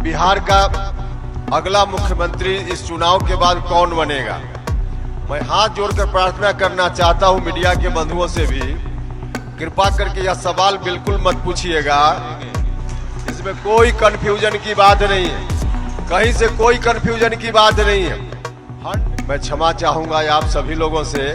बिहार का अगला मुख्यमंत्री इस चुनाव के बाद कौन बनेगा। मैं हाथ जोड़कर प्रार्थना करना चाहता हूं मीडिया के बंधुओं से भी, कृपा करके यह सवाल बिल्कुल मत पूछिएगा। इसमें कोई कंफ्यूजन की बात नहीं है, कहीं से कोई कंफ्यूजन की बात नहीं है। मैं क्षमा चाहूंगा आप सभी लोगों से।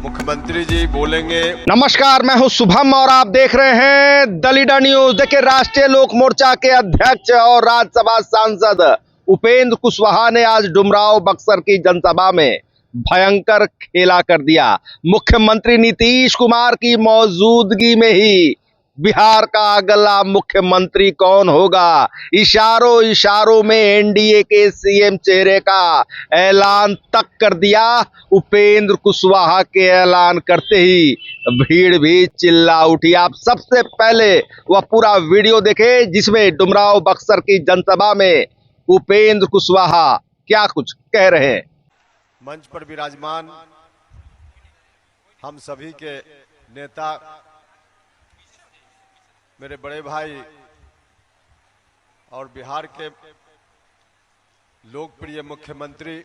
मुख्यमंत्री जी बोलेंगे। नमस्कार, मैं हूं शुभम और आप देख रहे हैं द लीडर न्यूज। देखिए, राष्ट्रीय लोक मोर्चा के अध्यक्ष और राज्यसभा सांसद उपेंद्र कुशवाहा ने आज डुमराव बक्सर की जनसभा में भयंकर खेला कर दिया। मुख्यमंत्री नीतीश कुमार की मौजूदगी में ही बिहार का अगला मुख्यमंत्री कौन होगा, इशारों इशारों में एनडीए के सीएम चेहरे का ऐलान तक कर दिया। उपेंद्र कुशवाहा के ऐलान करते ही भीड़ भी चिल्ला उठी। आप सबसे पहले वह पूरा वीडियो देखें जिसमें डुमराव बक्सर की जनसभा में उपेंद्र कुशवाहा क्या कुछ कह रहे हैं। मंच पर विराजमान हम सभी के नेता, मेरे बड़े भाई और बिहार के लोकप्रिय मुख्यमंत्री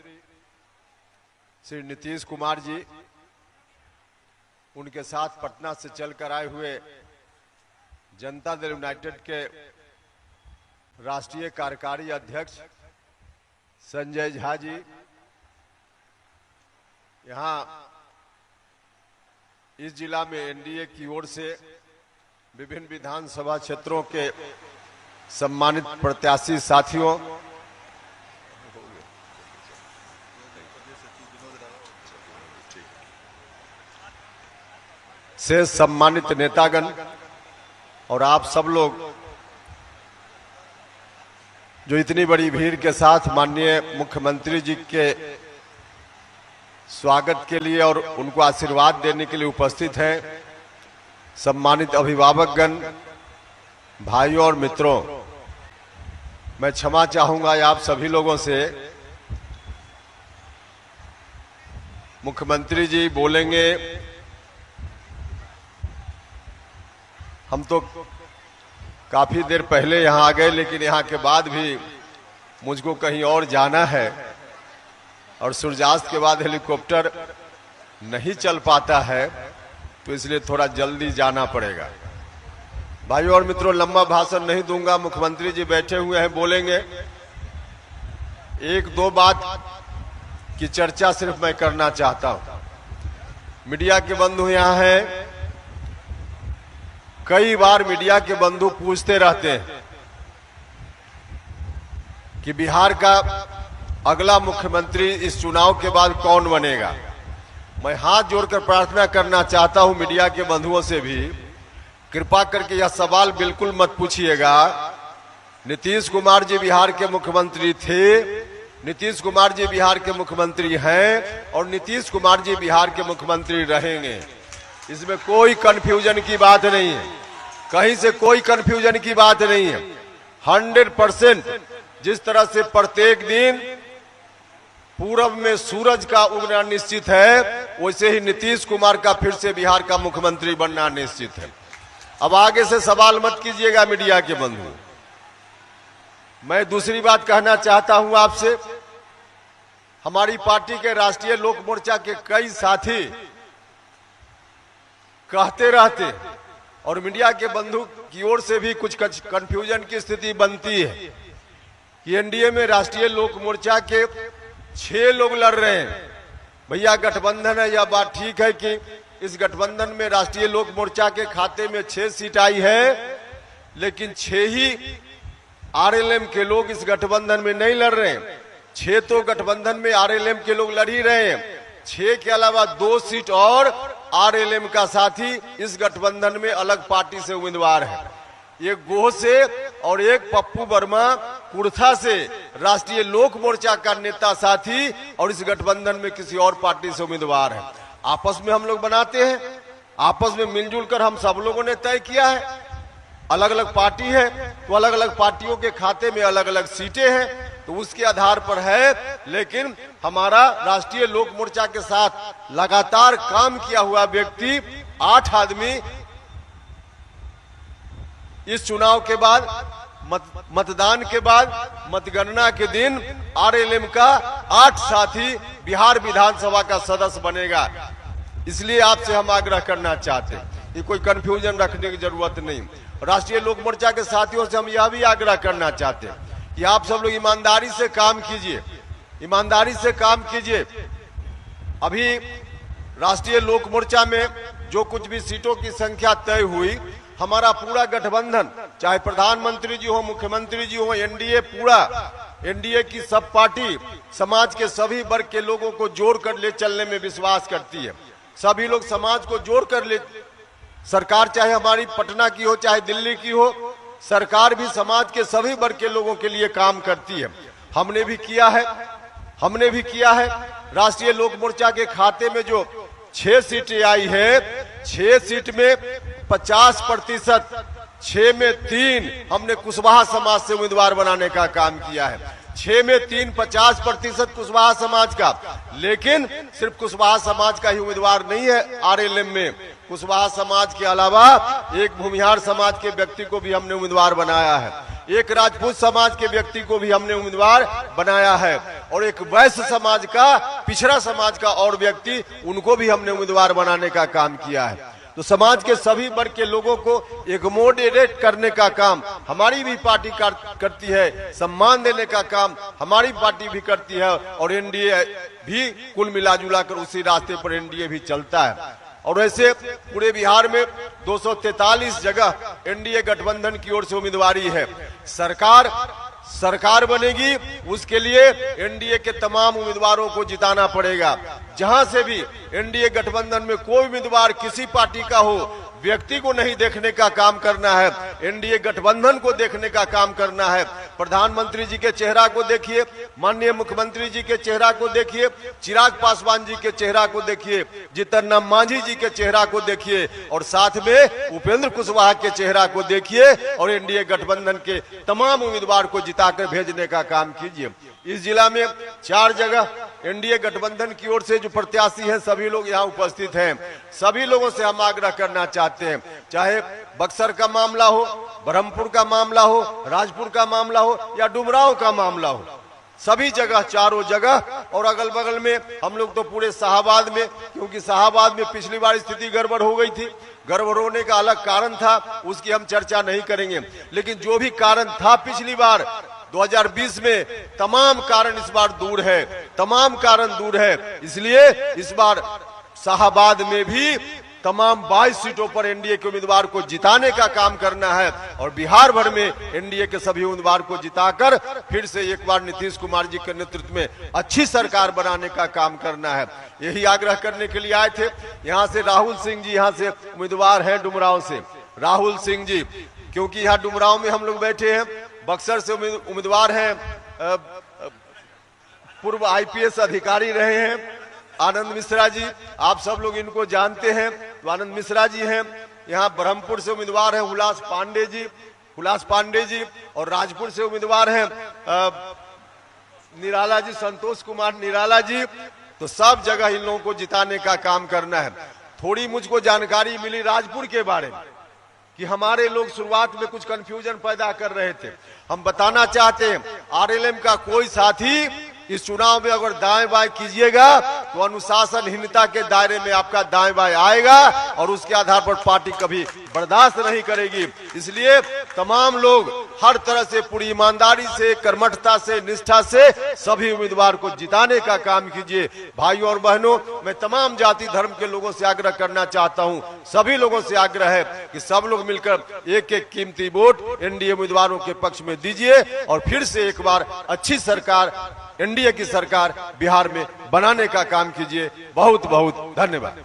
श्री नीतीश कुमार जी, उनके साथ पटना से चलकर आए हुए जनता दल यूनाइटेड के राष्ट्रीय कार्यकारी अध्यक्ष संजय झा जी, यहाँ इस जिला में एनडीए की ओर से विभिन्न विधानसभा क्षेत्रों के सम्मानित प्रत्याशी साथियों, से सम्मानित नेतागण और आप सब लोग जो इतनी बड़ी भीड़ के साथ माननीय मुख्यमंत्री जी के स्वागत के लिए और उनको आशीर्वाद देने के लिए उपस्थित हैं, सम्मानित अभिभावकगण, भाइयों और मित्रों, मैं क्षमा चाहूंगा आप सभी लोगों से। मुख्यमंत्री जी बोलेंगे। हम तो काफी देर पहले यहां आ गए, लेकिन यहां के बाद भी मुझको कहीं और जाना है और सूर्यास्त के बाद हेलीकॉप्टर नहीं चल पाता है, तो इसलिए थोड़ा जल्दी जाना पड़ेगा। भाइयों और मित्रों, लंबा भाषण नहीं दूंगा। मुख्यमंत्री जी बैठे हुए हैं, बोलेंगे। एक दो बात की चर्चा सिर्फ मैं करना चाहता हूं। मीडिया के बंधु यहां हैं, कई बार मीडिया के बंधु पूछते रहते हैं कि बिहार का अगला मुख्यमंत्री इस चुनाव के बाद कौन बनेगा। मैं हाथ जोड़कर प्रार्थना करना चाहता हूं मीडिया के बंधुओं से भी, कृपा करके यह सवाल बिल्कुल मत पूछिएगा। नीतीश कुमार जी बिहार के मुख्यमंत्री थे, नीतीश कुमार जी बिहार के मुख्यमंत्री हैं और नीतीश कुमार जी बिहार के मुख्यमंत्री रहेंगे। इसमें कोई कंफ्यूजन की बात नहीं है, कहीं से कोई कंफ्यूजन की बात नहीं है। 100% जिस तरह से प्रत्येक दिन पूरब में सूरज का उगना निश्चित है, वैसे ही नीतीश कुमार का फिर से बिहार का मुख्यमंत्री बनना निश्चित है। अब आगे से सवाल मत कीजिएगा मीडिया के बंधु। मैं दूसरी बात कहना चाहता हूं आपसे। हमारी पार्टी के राष्ट्रीय लोक मोर्चा के कई साथी कहते रहते और मीडिया के बंधु की ओर से भी कुछ कंफ्यूजन की स्थिति बनती है कि एनडीए में राष्ट्रीय लोक मोर्चा के 6 लोग लड़ रहे हैं। भैया गठबंधन है, यह बात ठीक है कि इस गठबंधन में राष्ट्रीय लोक मोर्चा के खाते में 6 सीट आई है, लेकिन 6 ही आरएलएम के लोग इस गठबंधन में नहीं लड़ रहे हैं। 6 तो गठबंधन में आरएलएम के लोग लड़ ही रहे हैं। 6 के अलावा 2 सीट और आरएलएम का साथी इस गठबंधन में अलग पार्टी से उम्मीदवार है। एक गोह से और एक पप्पू वर्मा कुर्था से राष्ट्रीय लोक मोर्चा का नेता साथी और इस गठबंधन में किसी और पार्टी से उम्मीदवार है। आपस में हम लोग बनाते हैं, आपस में मिलजुल कर हम सब लोगों ने तय किया है। अलग अलग पार्टी है तो अलग अलग पार्टियों के खाते में अलग अलग सीटें हैं, तो उसके आधार पर है। लेकिन हमारा राष्ट्रीय लोक मोर्चा के साथ लगातार काम किया हुआ व्यक्ति 8 आदमी इस चुनाव के बाद मतदान के बाद मतगणना के दिन आरएलएम का 8 साथी बिहार विधानसभा का सदस्य बनेगा। इसलिए आपसे हम आग्रह करना चाहते हैं, ये कोई कंफ्यूजन रखने की जरूरत नहीं। राष्ट्रीय लोक मोर्चा के साथियों से हम यह भी आग्रह करना चाहते हैं कि आप सब लोग ईमानदारी से काम कीजिए, ईमानदारी से काम कीजिए। अभी राष्ट्रीय लोक मोर्चा में जो कुछ भी सीटों की संख्या तय हुई, हमारा पूरा गठबंधन, चाहे प्रधानमंत्री जी हो, मुख्यमंत्री जी हो, एनडीए पूरा, एनडीए की सब पार्टी समाज के सभी वर्ग के लोगों को जोड़कर ले चलने में विश्वास करती है। सभी लोग समाज को जोड़कर ले, सरकार चाहे हमारी पटना की हो चाहे दिल्ली की हो, सरकार भी समाज के सभी वर्ग के लोगों के लिए काम करती है। हमने भी किया है। राष्ट्रीय लोक मोर्चा के खाते में जो 6 सीटें आई है, 6 सीट में 50%, 6 में 3 हमने कुशवाहा समाज से उम्मीदवार बनाने का काम किया है। 6 में 3 50% कुशवाहा समाज का, लेकिन सिर्फ कुशवाहा समाज का ही उम्मीदवार नहीं है आरएलएम में। कुशवाहा समाज के अलावा एक भूमिहार समाज के व्यक्ति को भी हमने उम्मीदवार बनाया है, एक राजपूत समाज के व्यक्ति को भी हमने उम्मीदवार बनाया है, और एक वैश्य समाज का, पिछड़ा समाज का और व्यक्ति, उनको भी हमने उम्मीदवार बनाने का काम किया है। तो समाज के सभी वर्ग के लोगों को एकोमोडेट करने का काम हमारी भी पार्टी करती है, सम्मान देने का काम हमारी पार्टी भी करती है, और एनडीए भी कुल मिलाजुला कर उसी रास्ते पर एनडीए भी चलता है। और ऐसे पूरे बिहार में 243 जगह एनडीए गठबंधन की ओर से उम्मीदवारी है। सरकार बनेगी, उसके लिए एनडीए के तमाम उम्मीदवारों को जिताना पड़ेगा। जहां से भी एनडीए गठबंधन में कोई उम्मीदवार किसी पार्टी का हो, व्यक्ति को नहीं देखने का काम करना है, एनडीए गठबंधन को देखने का काम करना है। प्रधानमंत्री जी के चेहरा को देखिए, माननीय मुख्यमंत्री जी के चेहरा को देखिए, चिराग पासवान जी के चेहरा को देखिए, जीतन राम मांझी जी के चेहरा को देखिए, और साथ में उपेंद्र कुशवाहा के चेहरा को देखिए, और एनडीए गठबंधन के तमाम उम्मीदवार को जिताकर भेजने का काम कीजिए। इस जिला में 4 जगह एनडीए गठबंधन की ओर से जो प्रत्याशी हैं, सभी लोग यहाँ उपस्थित हैं। सभी लोगों से हम आग्रह करना चाहते हैं, चाहे बक्सर का मामला हो, ब्रह्मपुर का मामला हो, राजपुर का मामला हो या डुमरांव का मामला हो, सभी जगह, चारों जगह, और अगल बगल में हम लोग तो पूरे शाहाबाद में, क्योंकि शाहाबाद में पिछली बार स्थिति गड़बड़ हो गई थी, गड़बड़ होने का अलग कारण था, उसकी हम चर्चा नहीं करेंगे, लेकिन जो भी कारण था पिछली बार 2020 में, तमाम कारण इस बार दूर है, तमाम कारण दूर है। इसलिए इस बार शाहाबाद में भी तमाम 22 सीटों पर एनडीए के उम्मीदवार को जिताने का काम करना है, और बिहार भर में एनडीए के सभी उम्मीदवार को जिताकर फिर से एक बार नीतीश कुमार जी के नेतृत्व में अच्छी सरकार बनाने का काम करना है। यही आग्रह करने के लिए आए थे। यहाँ से राहुल सिंह जी यहाँ से उम्मीदवार हैं, डुमरांव से राहुल सिंह जी, क्योंकि यहाँ डुमरांव में हम लोग बैठे हैं। बक्सर से उम्मीदवार हैं, पूर्व आईपीएस अधिकारी रहे हैं आनंद मिश्रा जी, आप सब लोग इनको जानते हैं, तो आनंद मिश्रा जी हैं। यहाँ ब्रह्मपुर से उम्मीदवार हैं हुलास पांडे जी, और राजपुर से उम्मीदवार हैं निराला जी, संतोष कुमार निराला जी। तो सब जगह इन लोगों को जिताने का काम करना है। थोड़ी मुझको जानकारी मिली राजपुर के बारे में कि हमारे लोग शुरुआत में कुछ कंफ्यूजन पैदा कर रहे थे। हम बताना चाहते हैं, आरएलएम का कोई साथी इस चुनाव में अगर दाएं बाएं कीजिएगा तो अनुशासनहीनता के दायरे में आपका दाएं बाएं आएगा, और उसके आधार पर पार्टी कभी बर्दाश्त नहीं करेगी। इसलिए तमाम लोग हर तरह से पूरी ईमानदारी से, कर्मठता से, निष्ठा से सभी उम्मीदवार को जिताने का काम कीजिए। भाइयों और बहनों, मैं तमाम जाति धर्म के लोगों से आग्रह करना चाहता हूं, सभी लोगों से आग्रह है कि सब लोग मिलकर एक एक कीमती वोट एनडीए उम्मीदवारों के पक्ष में दीजिए, और फिर से एक बार अच्छी सरकार, एनडीए की सरकार बिहार में बनाने का काम कीजिए। बहुत बहुत धन्यवाद।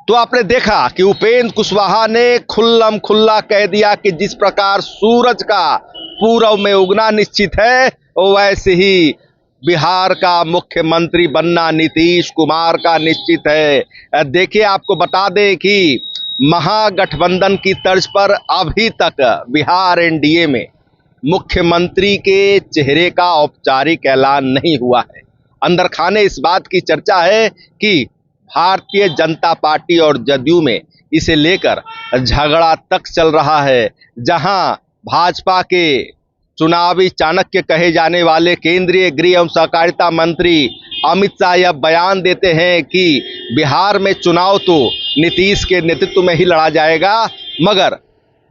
तो आपने देखा कि उपेंद्र कुशवाहा ने खुल्लम खुल्ला कह दिया कि जिस प्रकार सूरज का पूरब में उगना निश्चित है, वैसे ही बिहार का मुख्यमंत्री बनना नीतीश कुमार का निश्चित है। देखिए, आपको बता दें कि महागठबंधन की तर्ज पर अभी तक बिहार एनडीए में मुख्यमंत्री के चेहरे का औपचारिक ऐलान नहीं हुआ है। अंदर खाने इस बात की चर्चा है कि भारतीय जनता पार्टी और जदयू में इसे लेकर झगड़ा तक चल रहा है, जहां भाजपा के चुनावी चाणक्य कहे जाने वाले केंद्रीय गृह एवं सहकारिता मंत्री अमित शाह यह बयान देते हैं कि बिहार में चुनाव तो नीतीश के नेतृत्व में ही लड़ा जाएगा, मगर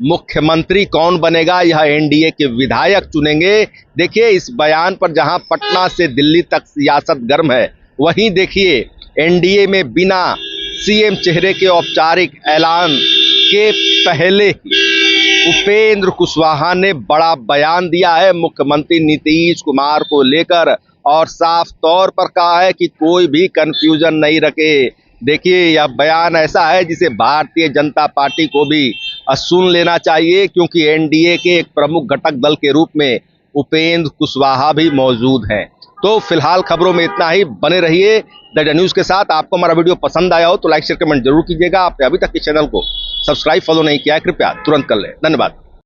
मुख्यमंत्री कौन बनेगा यह एनडीए के विधायक चुनेंगे। देखिए इस बयान पर जहां पटना से दिल्ली तक सियासत गर्म है, वहीं देखिए एनडीए में बिना सीएम चेहरे के औपचारिक ऐलान के पहले ही उपेंद्र कुशवाहा ने बड़ा बयान दिया है मुख्यमंत्री नीतीश कुमार को लेकर, और साफ तौर पर कहा है कि कोई भी कंफ्यूजन नहीं रखे। देखिए यह बयान ऐसा है जिसे भारतीय जनता पार्टी को भी सुन लेना चाहिए, क्योंकि एनडीए के एक प्रमुख घटक दल के रूप में उपेंद्र कुशवाहा भी मौजूद हैं। तो फिलहाल खबरों में इतना ही, बने रहिए द इंडिया न्यूज के साथ। आपको हमारा वीडियो पसंद आया हो तो लाइक शेयर कमेंट जरूर कीजिएगा। आपने अभी तक इस चैनल को सब्सक्राइब फॉलो नहीं किया है, कृपया तुरंत कर लें। धन्यवाद।